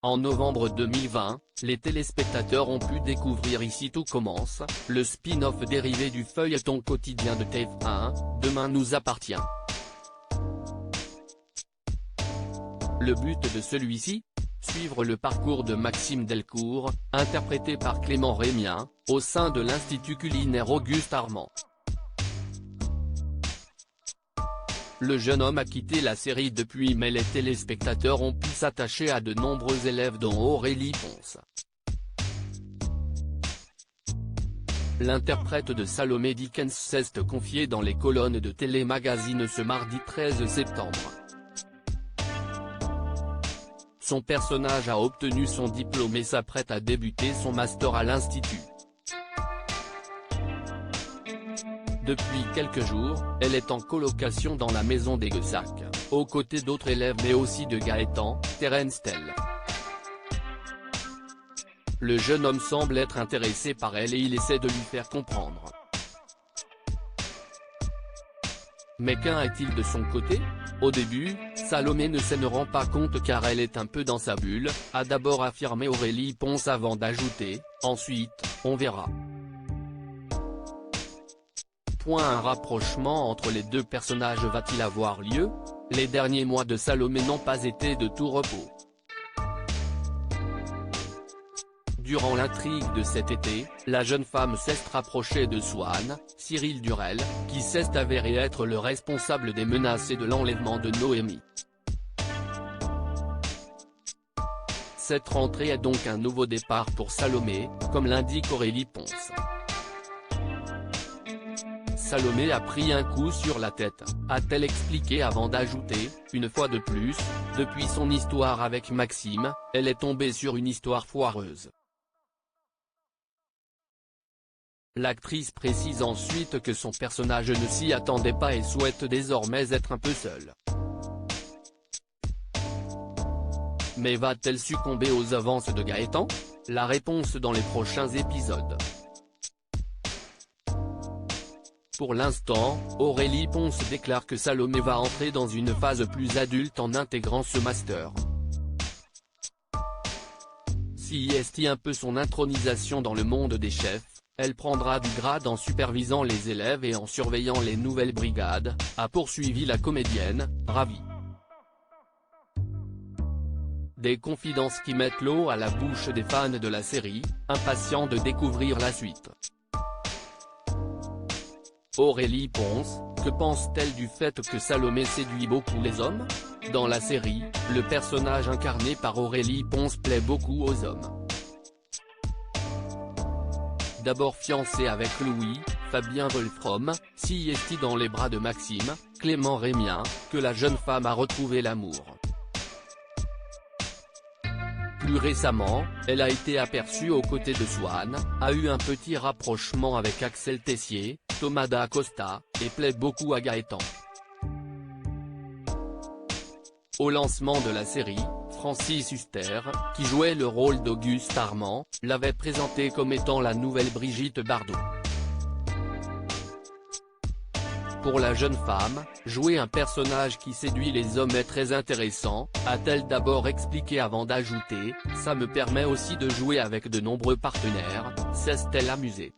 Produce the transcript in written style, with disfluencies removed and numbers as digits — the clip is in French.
En novembre 2020, les téléspectateurs ont pu découvrir Ici tout commence, le spin-off dérivé du feuilleton quotidien de TF1, Demain nous appartient. Le but de celui-ci ? Suivre le parcours de Maxime Delcourt, interprété par Clément Rémien, au sein de l'Institut culinaire Auguste Armand. Le jeune homme a quitté la série depuis, mais les téléspectateurs ont pu s'attacher à de nombreux élèves dont Aurélie Ponce. L'interprète de Salomé Dickens s'est confié dans les colonnes de Télé Magazine ce mardi 13 septembre. Son personnage a obtenu son diplôme et s'apprête à débuter son master à l'Institut. Depuis quelques jours, elle est en colocation dans la maison des Guessac, aux côtés d'autres élèves mais aussi de Gaëtan, Terence Tell. Le jeune homme semble être intéressé par elle et il essaie de lui faire comprendre. Mais qu'en est-il de son côté ? Au début, Salomé ne se rend pas compte car elle est un peu dans sa bulle, a d'abord affirmé Aurélie Ponce avant d'ajouter « Ensuite, on verra ». Un rapprochement entre les deux personnages va-t-il avoir lieu ? Les derniers mois de Salomé n'ont pas été de tout repos. Durant l'intrigue de cet été, la jeune femme s'est rapprochée de Swan, Cyril Durel, qui s'est avéré être le responsable des menaces et de l'enlèvement de Noémie. Cette rentrée est donc un nouveau départ pour Salomé, comme l'indique Aurélie Ponce. Salomé a pris un coup sur la tête, a-t-elle expliqué avant d'ajouter, une fois de plus, depuis son histoire avec Maxime, elle est tombée sur une histoire foireuse. L'actrice précise ensuite que son personnage ne s'y attendait pas et souhaite désormais être un peu seule. Mais va-t-elle succomber aux avances de Gaëtan ? La réponse dans les prochains épisodes. Pour l'instant, Aurélie Ponce déclare que Salomé va entrer dans une phase plus adulte en intégrant ce master. Si est un peu son intronisation dans le monde des chefs, elle prendra du grade en supervisant les élèves et en surveillant les nouvelles brigades, a poursuivi la comédienne, ravie. Des confidences qui mettent l'eau à la bouche des fans de la série, impatients de découvrir la suite. Aurélie Ponce, que pense-t-elle du fait que Salomé séduit beaucoup les hommes ? Dans la série, le personnage incarné par Aurélie Ponce plaît beaucoup aux hommes. D'abord fiancée avec Louis, Fabien Wolfrom, si est dans les bras de Maxime, Clément Rémien, que la jeune femme a retrouvé l'amour. Plus récemment, elle a été aperçue aux côtés de Swan, a eu un petit rapprochement avec Axel Tessier, Thomas Da Costa, et plaît beaucoup à Gaëtan. Au lancement de la série, Francis Huster, qui jouait le rôle d'Auguste Armand, l'avait présentée comme étant la nouvelle Brigitte Bardot. Pour la jeune femme, jouer un personnage qui séduit les hommes est très intéressant, a-t-elle d'abord expliqué avant d'ajouter, ça me permet aussi de jouer avec de nombreux partenaires, s'est-elle amusée.